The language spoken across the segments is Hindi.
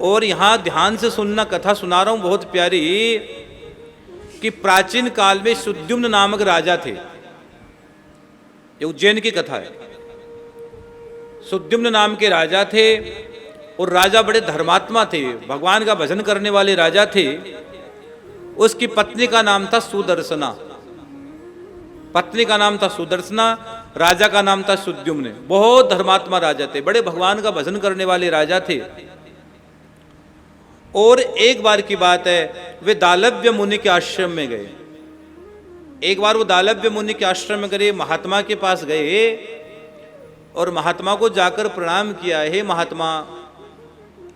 और यहां ध्यान से सुनना, कथा सुना रहा हूं बहुत प्यारी, कि प्राचीन काल में सुद्युम्न नामक राजा थे। ये उज्जैन की कथा है। सुद्युम्न नाम के राजा थे और राजा बड़े धर्मात्मा थे, भगवान का भजन करने वाले राजा थे। उसकी पत्नी का नाम था सुदर्शना। पत्नी का नाम था सुदर्शना, राजा का नाम था सुद्युम्न। बहुत धर्मात्मा राजा थे, बड़े भगवान का भजन करने वाले राजा थे। और एक बार की बात है, वे दालव्य मुनि के आश्रम में गए। एक बार वो दालव्य मुनि के आश्रम में गए, महात्मा के पास गए और महात्मा को जाकर प्रणाम किया। हे महात्मा,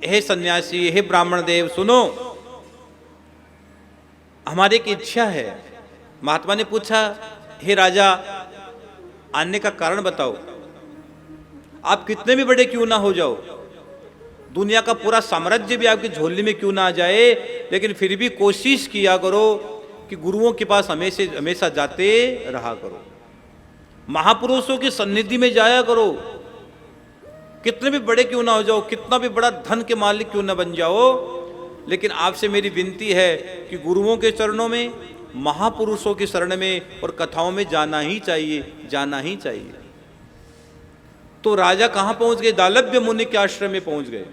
हे सन्यासी, हे ब्राह्मण देव, सुनो, हमारी एक इच्छा है। महात्मा ने पूछा, हे राजा, आने का कारण बताओ। आप कितने भी बड़े क्यों ना हो जाओ, दुनिया का पूरा साम्राज्य भी आपकी झोली में क्यों ना आ जाए, लेकिन फिर भी कोशिश किया करो कि गुरुओं के पास हमेशा जाते रहा करो, महापुरुषों की सन्निधि में जाया करो। कितने भी बड़े क्यों ना हो जाओ, कितना भी बड़ा धन के मालिक क्यों ना बन जाओ, लेकिन आपसे मेरी विनती है कि गुरुओं के चरणों में, महापुरुषों की शरण में और कथाओं में जाना ही चाहिए, जाना ही चाहिए। तो राजा कहां पहुंच गए? दालव्य मुनि के आश्रम में पहुंच गए।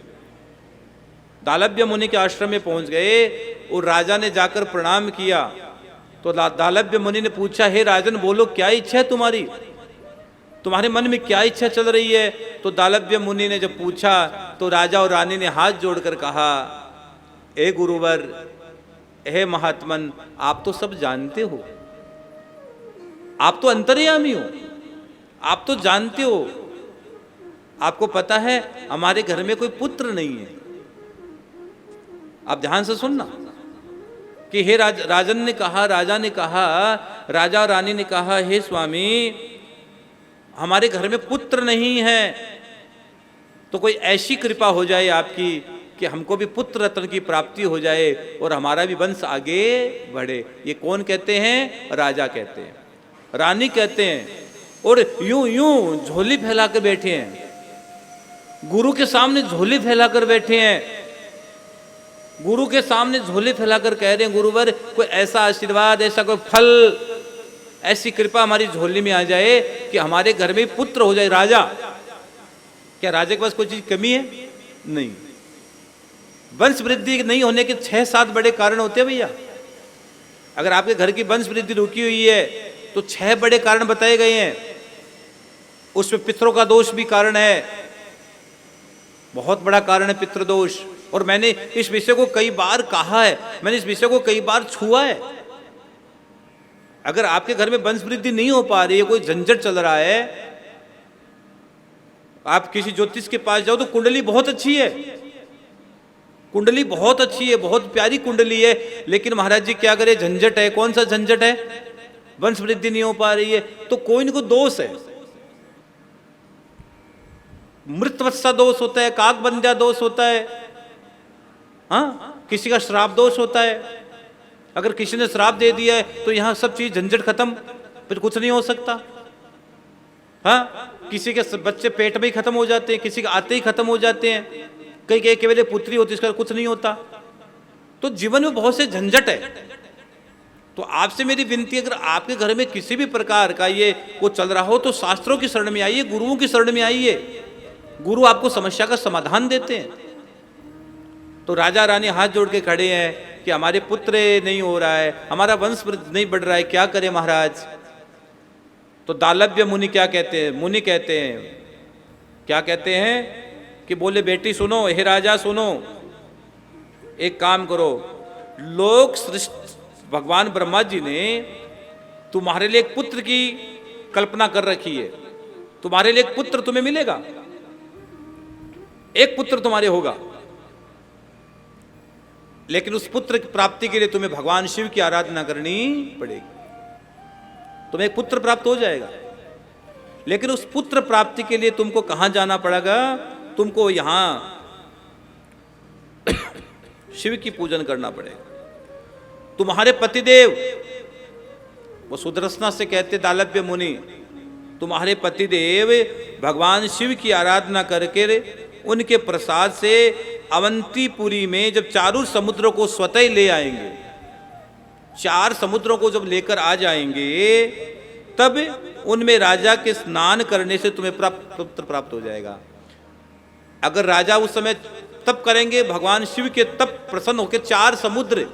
दालव्य मुनि के आश्रम में पहुंच गए और राजा ने जाकर प्रणाम किया। तो दालव्य मुनि ने पूछा, हे राजन, बोलो क्या इच्छा है तुम्हारी, तुम्हारे मन में क्या इच्छा चल रही है? तो दालव्य मुनि ने जब पूछा तो राजा और रानी ने हाथ जोड़कर कहा, हे गुरुवर, हे महात्मन, आप तो सब जानते हो, आप तो अंतर्यामी हो, आप तो जानते हो, आपको पता है हमारे घर में कोई पुत्र नहीं है। आप ध्यान से सुनना कि हे राजन ने कहा, राजा ने कहा, राजा और रानी ने कहा, हे स्वामी, हमारे घर में पुत्र नहीं है, तो कोई ऐसी कृपा हो जाए आपकी कि हमको भी पुत्र रत्न की प्राप्ति हो जाए और हमारा भी वंश आगे बढ़े। ये कौन कहते हैं? राजा कहते हैं, रानी कहते हैं। और यूं यूं झोली फैला कर बैठे हैं, गुरु के सामने झोली फैलाकर बैठे हैं, गुरु के सामने झोली फैलाकर कह रहे हैं, गुरुवर, कोई ऐसा आशीर्वाद, ऐसा कोई फल, ऐसी कृपा हमारी झोली में आ जाए कि हमारे घर में पुत्र हो जाए। राजा, क्या राजा के पास कोई चीज कमी है? नहीं। वंश वृद्धि नहीं होने के 6-7 बड़े कारण होते हैं भैया। अगर आपके घर की वंश वृद्धि रुकी हुई है तो 6 बड़े कारण बताए गए हैं। उसमें पितरों का दोष भी कारण है, बहुत बड़ा कारण है पितृदोष। और मैंने इस विषय को कई बार कहा है, मैंने इस विषय को कई बार छुआ है। अगर आपके घर में वंश वृद्धि नहीं हो पा रही है, कोई झंझट चल रहा है, आप किसी ज्योतिष के पास जाओ तो कुंडली बहुत अच्छी है, कुंडली बहुत अच्छी है, बहुत प्यारी कुंडली है, लेकिन महाराज जी क्या करे, झंझट है। कौन सा झंझट है? वंश वृद्धि नहीं हो पा रही है, तो कोई न कोई दोष है। मृतवत्सा दोष होता है, काकबंध्या दोष होता है, हाँ, किसी का श्राप दोष होता है। अगर किसी ने श्राप दे दिया है तो यहां सब चीज झंझट खत्म, फिर कुछ नहीं हो सकता। हाँ, किसी के बच्चे पेट में ही खत्म हो जाते हैं, किसी के आते ही खत्म हो जाते हैं, कई केवल पुत्री होती है, इसका कुछ नहीं होता। तो जीवन में बहुत से झंझट है। तो आपसे मेरी विनती, अगर आपके घर में किसी भी प्रकार का ये वो चल रहा हो तो शास्त्रों की शरण में आइए, गुरुओं की शरण में आइए, गुरु आपको समस्या का समाधान देते हैं। तो राजा रानी हाथ जोड़ के खड़े हैं कि हमारे पुत्र नहीं हो रहा है, हमारा वंश नहीं बढ़ रहा है, क्या करें महाराज? तो दालव्य मुनि क्या कहते हैं? मुनि कहते हैं, क्या कहते हैं कि बोले, बेटी सुनो, हे राजा सुनो, एक काम करो, लोक सृष्टि, भगवान ब्रह्मा जी ने तुम्हारे लिए एक पुत्र की कल्पना कर रखी है, तुम्हारे लिए एक पुत्र तुम्हें मिलेगा, एक पुत्र तुम्हारे होगा, लेकिन उस पुत्र की प्राप्ति के लिए तुम्हें भगवान शिव की आराधना करनी पड़ेगी। तुम्हें एक पुत्र प्राप्त हो जाएगा, लेकिन उस पुत्र प्राप्ति के लिए तुमको कहां जाना पड़ेगा? तुमको यहां शिव की पूजन करना पड़ेगा। तुम्हारे पतिदेव, वो सुदर्शना से कहते दालव्य मुनि, तुम्हारे पतिदेव भगवान शिव की आराधना करके उनके प्रसाद से अवंतीपुरी में जब चारों समुद्रों को स्वतः ले आएंगे, 4 समुद्रों को जब लेकर आ जाएंगे, तब उनमें राजा के स्नान करने से तुम्हें पुत्र प्राप्त हो जाएगा। अगर राजा उस समय तप करेंगे, भगवान शिव के तप प्रसन्न होकर 4 समुद्र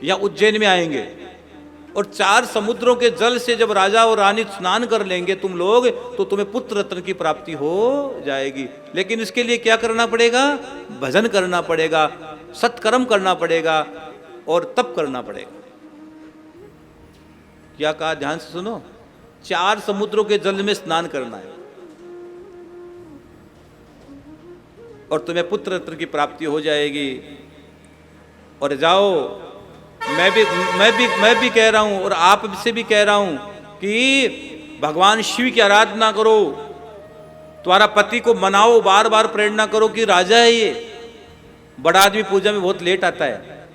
या उज्जैन में आएंगे, और 4 समुद्रों के जल से जब राजा और रानी स्नान कर लेंगे तुम लोग, तो तुम्हें पुत्र रत्न की प्राप्ति हो जाएगी। लेकिन इसके लिए क्या करना पड़ेगा? भजन करना पड़ेगा, सत्कर्म करना पड़ेगा और तप करना पड़ेगा। क्या कहा? ध्यान से सुनो, 4 समुद्रों के जल में स्नान करना है और तुम्हें पुत्र रत्न की प्राप्ति हो जाएगी। और जाओ, मैं भी कह रहा हूं और आप से भी कह रहा हूं कि भगवान शिव की आराधना करो, तुम्हारा पति को मनाओ, बार बार प्रेरणा करो कि राजा है ये। बड़ा आदमी पूजा में बहुत लेट आता है,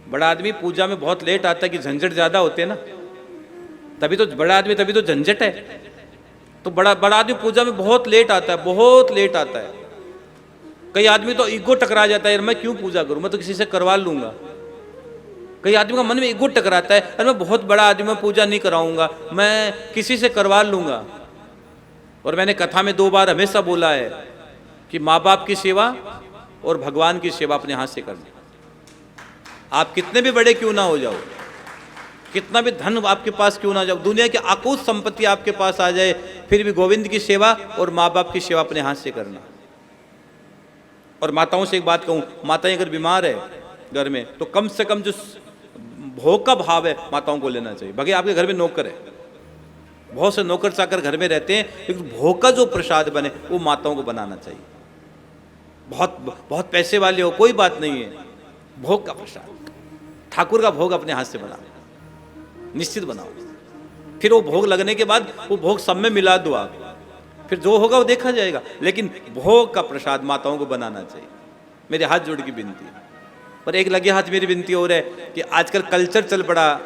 बड़ा आदमी पूजा में बहुत लेट आता है कि झंझट ज्यादा होते हैं ना, तभी तो बड़ा आदमी, तभी तो झंझट है। तो बड़ा आदमी पूजा में बहुत लेट आता है, बहुत लेट आता है। कई आदमी तो ईगो टकरा जाता है, मैं क्यों पूजा करूं, मैं तो किसी से करवा लूंगा। कई आदमी का मन में ईगो टकराता है, अरे मैं बहुत बड़ा आदमी, मैं पूजा नहीं कराऊंगा, मैं किसी से करवा लूंगा। और मैंने कथा में 2 बार हमेशा बोला है कि माँ बाप की सेवा और भगवान की सेवा अपने हाथ से करनी। आप कितने भी बड़े क्यों ना हो जाओ, कितना भी धन आपके पास क्यों ना जाओ, दुनिया की अकूत संपत्ति आपके पास आ जाए, फिर भी गोविंद की सेवा और माँ बाप की सेवा अपने हाथ से करना। और माताओं से एक बात कहूँ, माताएं अगर बीमार है घर में, तो कम से कम जो भोग का भाव है माताओं को लेना चाहिए। भगे आपके घर में नौकर है, बहुत से नौकर चाकर घर में रहते हैं, लेकिन भोग का जो प्रसाद बने वो माताओं को बनाना चाहिए। बहुत पैसे वाले हो, कोई बात नहीं है, भोग का प्रसाद, ठाकुर का भोग अपने हाथ से बनाओ, निश्चित बनाओ। फिर वो भोग लगने के बाद वो भोग सब में मिला दो आप, फिर जो होगा वो देखा जाएगा। लेकिन भोग का प्रसाद माताओं को बनाना चाहिए, मेरे हाथ जोड़ की विनती है। पर एक लगे हाथ मेरी विनती हो रहा है कि आजकल कल्चर चल पड़ा,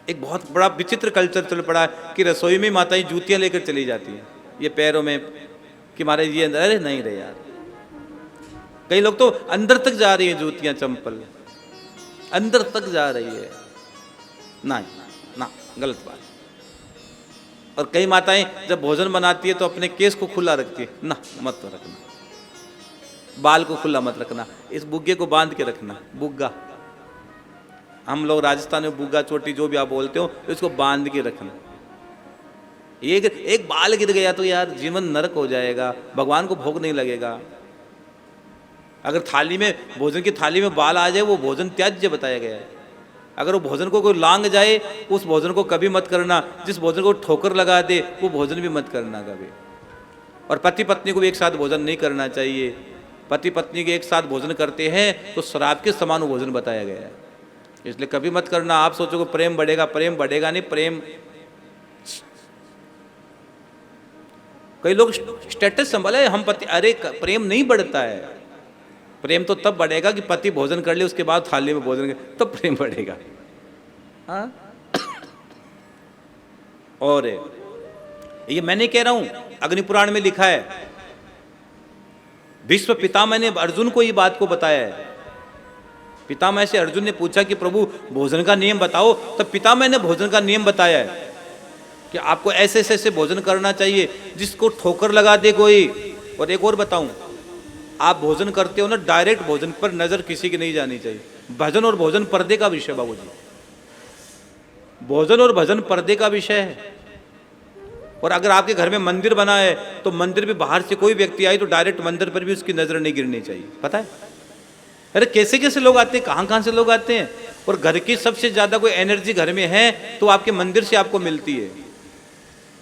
एक बहुत बड़ा विचित्र कल्चर चल पड़ा कि रसोई में माताएं जूतियां लेकर चली जाती हैं, ये पैरों में, कि महाराज ये अंदर, अरे नहीं रहे यार। कई लोग तो अंदर तक जा रही है जूतियां, चंपल अंदर तक जा रही है, ना गलत बात। और कई माताएं जब भोजन बनाती है तो अपने केस को खुला रखती है, ना मत रखना, बाल को खुला मत रखना, इस बुग्गे को बांध के रखना। बुग्गा, हम लोग राजस्थान में बुग्गा चोटी जो भी आप बोलते हो, इसको बांध के रखना। एक बाल गिर गया तो यार जीवन नरक हो जाएगा, भगवान को भोग नहीं लगेगा। अगर थाली में, भोजन की थाली में बाल आ जाए वो भोजन त्याज्य बताया गया है। अगर वो भोजन को कोई लांग जाए उस भोजन को कभी मत करना, जिस भोजन को ठोकर लगा दे वो भोजन भी मत करना कभी। और पति पत्नी को भी एक साथ भोजन नहीं करना चाहिए। पति पत्नी के एक साथ भोजन करते हैं तो शराब के समान भोजन बताया गया है, इसलिए कभी मत करना। आप सोचोगे प्रेम बढ़ेगा, प्रेम बढ़ेगा नहीं। प्रेम, कई लोग स्टेटस संभाले हम पति, अरे प्रेम नहीं बढ़ता है। प्रेम तो तब बढ़ेगा कि पति भोजन कर ले, उसके बाद थाली में भोजन करे, तब प्रेम बढ़ेगा। हाँ? और ये मैं नहीं कह रहा हूं, अग्नि पुराण में लिखा है। भीष्म पितामह ने अर्जुन को ये बात को बताया है। पितामह से अर्जुन ने पूछा कि प्रभु भोजन का नियम बताओ, तब पितामह ने भोजन का नियम बताया है कि आपको ऐसे ऐसे भोजन करना चाहिए जिसको ठोकर लगा दे कोई। और एक और बताऊं, आप भोजन करते हो ना, डायरेक्ट भोजन पर नजर किसी की नहीं जानी चाहिए। भजन और भोजन पर्दे का विषय बाबू जी, भोजन और भजन पर्दे का विषय है। और अगर आपके घर में मंदिर बना है तो मंदिर भी बाहर से कोई व्यक्ति आए तो डायरेक्ट मंदिर पर भी उसकी नजर नहीं गिरनी चाहिए। पता है, अरे कैसे कैसे लोग आते हैं, कहाँ कहाँ से लोग आते हैं। और घर की सबसे ज्यादा कोई एनर्जी घर में है तो आपके मंदिर से आपको मिलती है।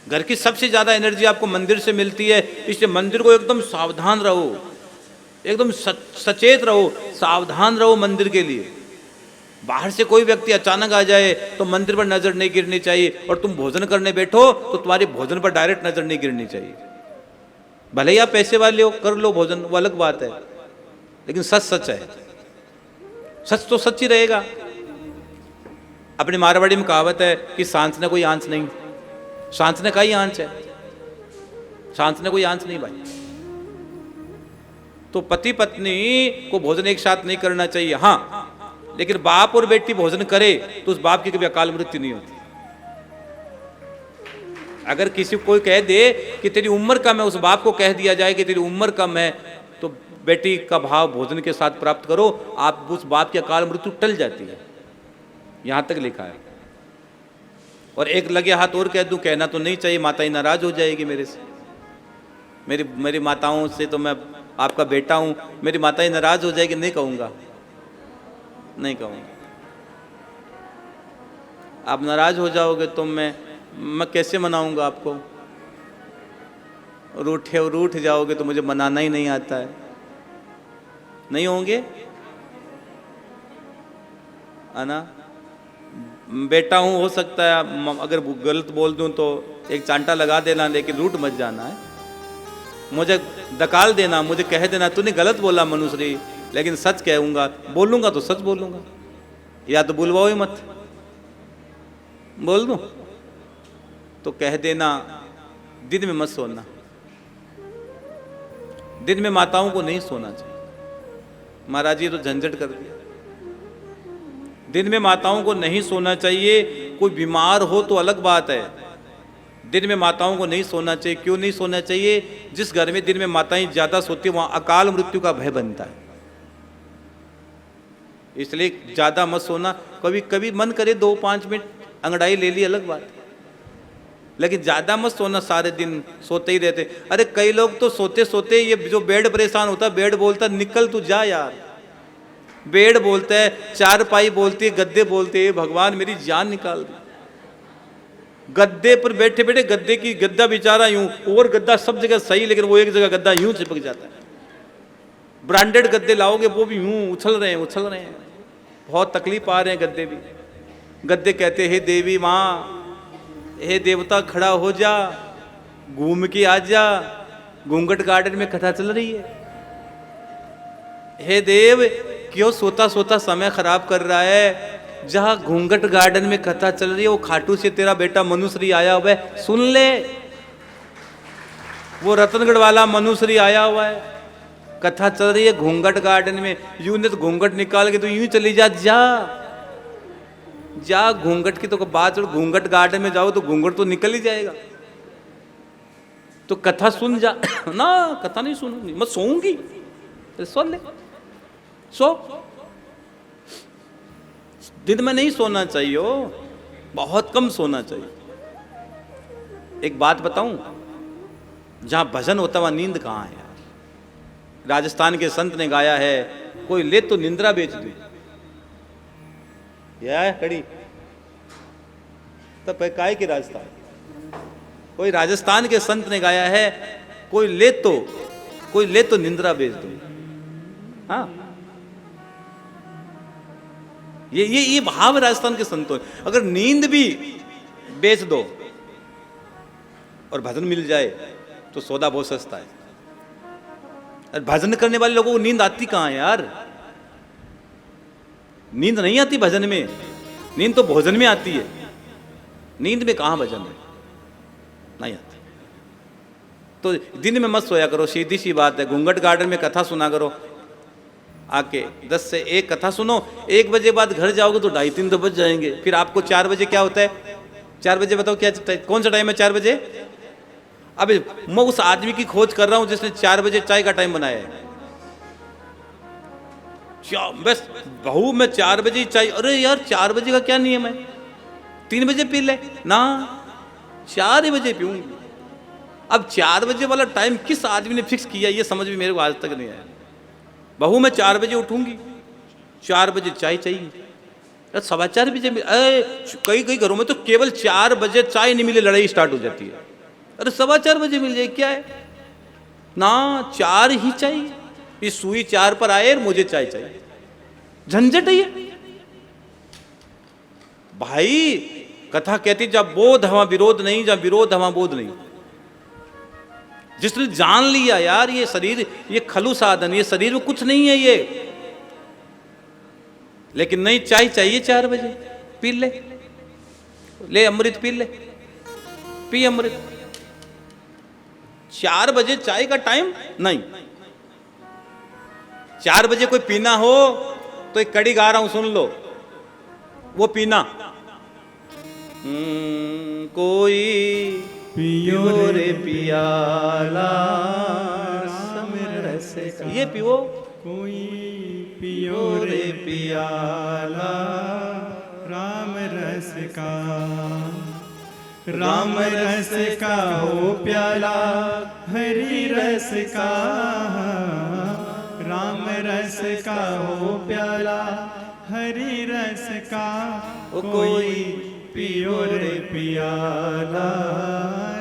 घर की सबसे ज्यादा एनर्जी आपको मंदिर से मिलती है, इसलिए मंदिर को एकदम सावधान रहो, एकदम सचेत रहो, सावधान रहो मंदिर के लिए। बाहर से कोई व्यक्ति अचानक आ जाए तो मंदिर पर नजर नहीं गिरनी चाहिए। और तुम भोजन करने बैठो तो तुम्हारे भोजन पर डायरेक्ट नजर नहीं गिरनी चाहिए। भले ही आप पैसे वाले हो, कर लो भोजन, वो अलग बात है, लेकिन सच सच है, सच तो सच ही रहेगा। अपने मारवाड़ी में कहावत है कि सांस ने कोई आंच नहीं, सांस ने का ही आंच है, सांस ने कोई आंच नहीं भाई। तो पति पत्नी को भोजन एक साथ नहीं करना चाहिए, हाँ, लेकिन बाप और बेटी भोजन करे तो उस बाप की कभी अकाल मृत्यु नहीं होती। अगर किसी को कोई कह दे कि तेरी उम्र कम है, उस बाप को कह दिया जाए कि तेरी उम्र कम है, तो बेटी का भाव भोजन के साथ प्राप्त करो, आप उस बाप की अकाल मृत्यु टल जाती है, यहां तक लिखा है। और एक लगे हाथ और कह दूं, कहना तो नहीं चाहिए, माता ही नाराज हो जाएगी मेरे से, मेरी माताओं से तो मैं आपका बेटा हूं, मेरी माता ही नाराज हो जाएगी, नहीं कहूंगा, नहीं कहूंगा। आप नाराज हो जाओगे तो मैं कैसे मनाऊंगा आपको? रूठ जाओगे तो मुझे मनाना ही नहीं आता है, नहीं होंगे, है ना? बेटा हूं, हो सकता है अगर गलत बोल दूं तो एक चांटा लगा देना, लेकिन रूठ मत जाना है, मुझे धकाल देना, मुझे कह देना तूने गलत बोला मनुश्री, लेकिन सच कहूंगा, बोलूंगा तो सच बोलूंगा, या तो बुलवाओ ही मत, बोल दूं तो कह देना। दिन में मत सोना, दिन में माताओं को नहीं सोना चाहिए। महाराज जी तो झंझट कर दिया, दिन में माताओं को नहीं सोना चाहिए। कोई बीमार हो तो अलग बात है, दिन में माताओं को नहीं सोना चाहिए। क्यों नहीं सोना चाहिए? जिस घर में दिन में माताएं ज्यादा सोती है वहां अकाल मृत्यु का भय बनता है, इसलिए ज्यादा मत सोना। कभी कभी मन करे 2-5 मिनट अंगड़ाई ले ली, अलग बात, लेकिन ज्यादा मत सोना, सारे दिन सोते ही रहते। अरे कई लोग तो सोते सोते, ये जो बेड परेशान होता है, बेड बोलता निकल तू जा यार, बेड बोलता है, चारपाई बोलती है, गद्दे बोलते हैं, भगवान मेरी जान निकाल दी। गद्दे पर बैठे बैठे गद्दे की गद्दा बेचारा यूं, और गद्दा सब जगह सही, लेकिन वो एक जगह गद्दा यूं चिपक जाता है। ब्रांडेड गद्दे लाओगे वो भी यूं उछल रहे हैं, बहुत तकलीफ आ रहे हैं गद्दे भी। गद्दे कहते हे देवी माँ, हे देवता खड़ा हो जा, घूम के आ जा, घूंघट गार्डन में कथा चल रही है। हे देव, क्यों सोता सोता समय खराब कर रहा है? जहां घूंघट गार्डन में कथा चल रही है, वो खाटू से तेरा बेटा मनुश्री आया हुआ है, सुन ले। वो रतनगढ़ वाला मनुश्री आया हुआ है, कथा चल रही है घूंघट गार्डन में। यूं ने तो घूंघट निकाल के तो यूं चली जा घूंघट की तो बात, घूंघट गार्डन में जाओ तो घूंघट तो निकल ही जाएगा। तो कथा सुन जा ना, कथा नहीं सुनूंगी, मैं सोऊंगी, सुन ले, सो। दिन में नहीं सोना चाहिए, बहुत कम सोना चाहिए। एक बात बताऊं, जहां भजन होता है वहां नींद कहां है? राजस्थान के संत ने गाया है, कोई ले तो निंद्रा बेच दे, यह कड़ी तब काय की राजस्थान। कोई राजस्थान के संत ने गाया है, कोई ले तो निंद्रा बेच दो। हाँ, ये भाव राजस्थान के संतों। अगर नींद भी बेच दो और भजन मिल जाए तो सौदा बहुत सस्ता है। और भजन करने वाले लोगों को नींद आती कहां है यार? नींद नहीं आती भजन में, नींद तो भोजन में आती है। नींद में कहां भजन है? नहीं आती। तो दिन में मत सोया करो, सीधी सी बात है। घूंघट गार्डन में कथा सुना करो, आके 10 से 1 कथा सुनो। 1 बजे बाद घर जाओगे तो 2:30-3 तो बज जाएंगे। फिर आपको 4 बजे क्या होता है? 4 बजे बताओ क्या, कौन सा टाइम है 4 बजे? अबे मैं उस आदमी की खोज कर रहा हूं जिसने 4 बजे चाय का टाइम बनाया है। बस बहू मैं 4 बजे चाय, अरे यार 4 बजे का क्या नियम है? 3 बजे पी ले ना, 4 ही बजे पीऊंगी। अब 4 बजे वाला टाइम किस आदमी ने फिक्स किया, ये समझ में मेरे को आज तक नहीं आया। बहू मैं 4 बजे उठूंगी, 4 बजे चाय चाहिए, 4:15 बजे। कई घरों में तो केवल 4 बजे चाय नहीं मिले लड़ाई स्टार्ट हो जाती है। अरे 4:15 बजे मिल जाए क्या है ना, 4 ही चाहिए। ये सुई 4 पर आए और मुझे चाय चाहिए, झंझट है ये भाई। कथा कहती जब बोध हवा विरोध नहीं, जब विरोध हवा बोध नहीं। जिसने जान लिया यार ये शरीर, ये खलु साधन, ये शरीर में कुछ नहीं है ये, लेकिन नहीं चाय चाहिए 4 बजे, पी ले अमृत पी ले, पी अमृत। 4 बजे चाय का टाइम नहीं, 4 बजे कोई पीना हो तो एक कड़ी गा रहा हूं, सुन लो, वो पीना। कोई पियो रे पियाला राम रस का, ये पियो। कोई पियो रे पियाला राम रस का, राम रस का हो प्याला हरि रस का, राम रस का हो प्याला हरि रस का, कोई पियो रे पियाला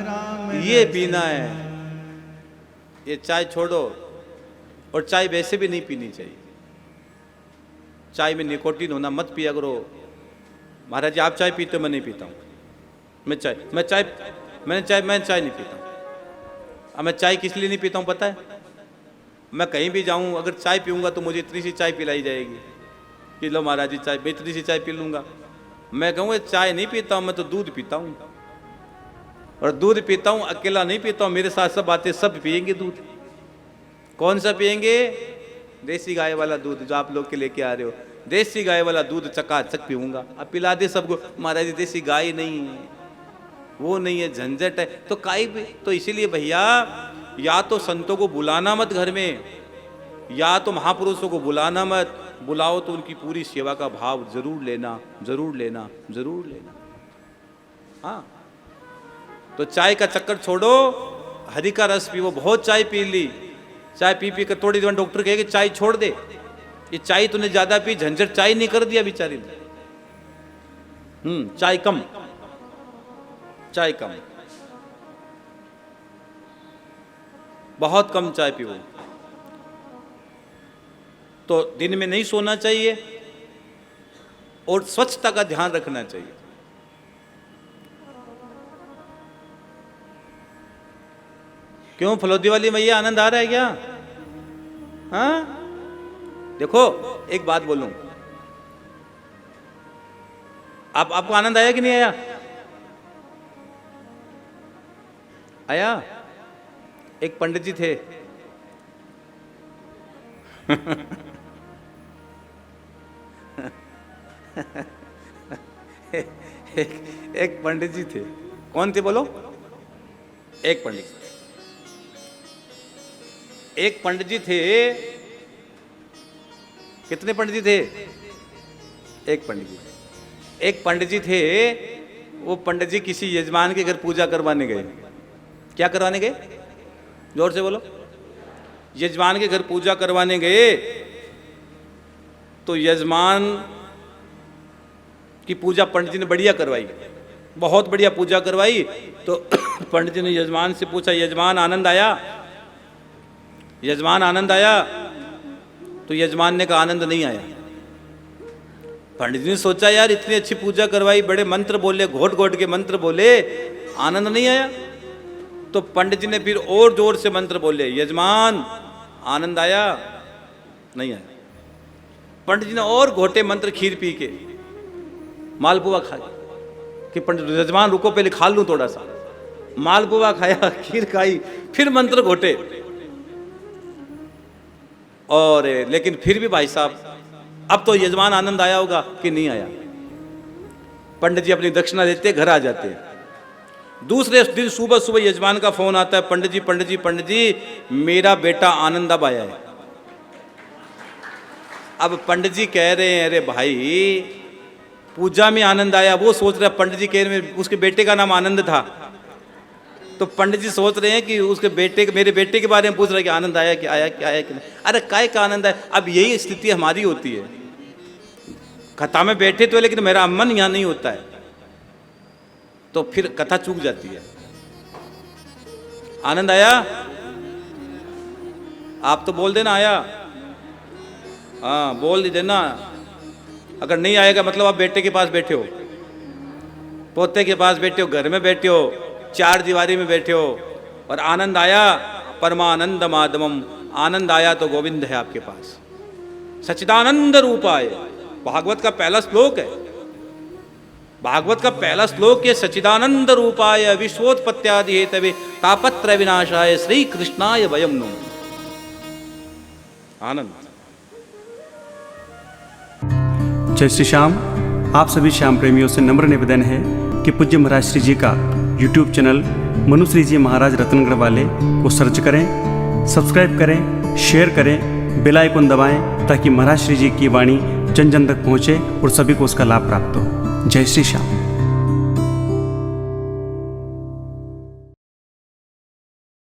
राम ये पीना है। ये चाय छोड़ो, और चाय वैसे भी नहीं पीनी चाहिए। चाय में निकोटीन होना मत पिया करो। महाराज जी आप चाय पीते हो, मैं नहीं पीता हूँ। मैं चाय नहीं पीता हूँ। अब मैं चाय किस लिए नहीं पीता हूँ पता है? मैं कहीं भी जाऊँ अगर चाय पीऊँगा तो मुझे इतनी सी चाय पिलाई जाएगी कि लो महाराज जी चाय, मैं इतनी सी चाय पी लूँगा। मैं कहूँगा चाय नहीं पीता हूँ, मैं तो दूध पीता हूँ, और दूध पीता हूँ अकेला नहीं पीता हूँ, मेरे साथ सब आते सब पियेंगे दूध। कौन सा पियेंगे? देसी गाय वाला दूध जो आप लोग के लेके आ रहे हो, देसी गाय वाला दूध चकाचक पीऊँगा। अब पिला दे सबको, महाराज जी देसी गाय नहीं है, वो नहीं है, झंझट है, तो काई भी। तो इसीलिए भैया या तो संतों को बुलाना मत घर में, या तो महापुरुषों को बुलाना मत, बुलाओ तो उनकी पूरी सेवा का भाव जरूर लेना, जरूर लेना, जरूर लेना। हाँ, तो चाय का चक्कर छोड़ो, हरि का रस पियो। बहुत चाय पी ली, चाय पी पी कर थोड़ी देर डॉक्टर कहे कि चाय छोड़ दे, ये चाय तूने ज्यादा पी, झंझट चाय नहीं कर दिया बेचारी ने। चाय कम, चाय कम, बहुत कम चाय पियो। तो दिन में नहीं सोना चाहिए, और स्वच्छता का ध्यान रखना चाहिए। क्यों फलोदी वाली मैया आनंद आ रहा है क्या? हाँ देखो एक बात बोलूं, आपको आनंद आया कि नहीं आया? आया? एक पंडित जी थे एक पंडित जी थे। कौन थे बोलो? एक पंडित जी थे। कितने पंडित जी थे? एक पंडित जी थे। वो पंडित जी किसी यजमान के घर पूजा करवाने गए। क्या करवाने गए? जोर से बोलो। यजमान के घर पूजा करवाने गए, तो यजमान की पूजा पंडित जी ने बढ़िया करवाई, बहुत बढ़िया पूजा करवाई। तो पंडित जी ने यजमान से पूछा, यजमान आनंद आया? यजमान आनंद आया? तो यजमान ने कहा आनंद नहीं आया। पंडित जी ने सोचा यार इतनी अच्छी पूजा करवाई, बड़े मंत्र बोले, घोट घोट के मंत्र बोले, आनंद नहीं आया। तो पंडित जी ने फिर और जोर से मंत्र बोले, यजमान आनंद आया? नहीं आया। पंडित जी ने और घोटे मंत्र खीर पी के, मालपुआ खा कि पंडित यजमान रुको पहले खा लूं थोड़ा सा। मालपुआ खाया, खीर खाई, फिर मंत्र घोटे। और लेकिन फिर भी भाई साहब अब तो यजमान आनंद आया होगा कि नहीं आया? पंडित जी अपनी दक्षिणा देते घर आ जाते हैं। दूसरे दिन सुबह सुबह यजमान का फोन आता है, पंडित जी मेरा बेटा आनंद अब आया है। अब पंडित जी कह रहे हैं अरे भाई पूजा में आनंद आया, वो सोच रहे पंडित जी कह रहे हैं उसके बेटे का नाम आनंद था। तो पंडित जी सोच रहे हैं कि उसके बेटे, मेरे बेटे के बारे में पूछ रहे हैं कि आनंद आया कि आया कि नहीं। अरे काय का आनंद है? अब यही स्थिति हमारी होती है, कथा में बैठे तो लेकिन मेरा मन यहाँ नहीं होता है, तो फिर कथा चूक जाती है। आनंद आया? आप तो बोल देना आया। हाँ बोल देना। अगर नहीं आएगा मतलब आप बेटे के पास बैठे हो, पोते के पास बैठे हो, घर में बैठे हो, चार दीवारी में बैठे हो, और आनंद आया परमानंद माधवम, आनंद आया तो गोविंद है आपके पास, सच्चिदानंद रूपाय। भागवत का पहला श्लोक है, भागवत का पहला श्लोक है, सच्चिदानंद रूपाय विश्वोत्पत्त्यादि हेतवे तापत्रय विनाशाय श्री कृष्णाय वयं नमः। आनंद जय श्री श्याम। आप सभी श्याम प्रेमियों से नम्र निवेदन है कि पूज्य महाराज श्री जी का यूट्यूब चैनल मनुश्री जी महाराज रतनगढ़ वाले को सर्च करें, सब्सक्राइब करें, शेयर करें, बेल आइकन दबाएं ताकि महाराज श्री जी की वाणी जन जन तक पहुँचे और सभी को उसका लाभ प्राप्त हो। जय श्री श्याम।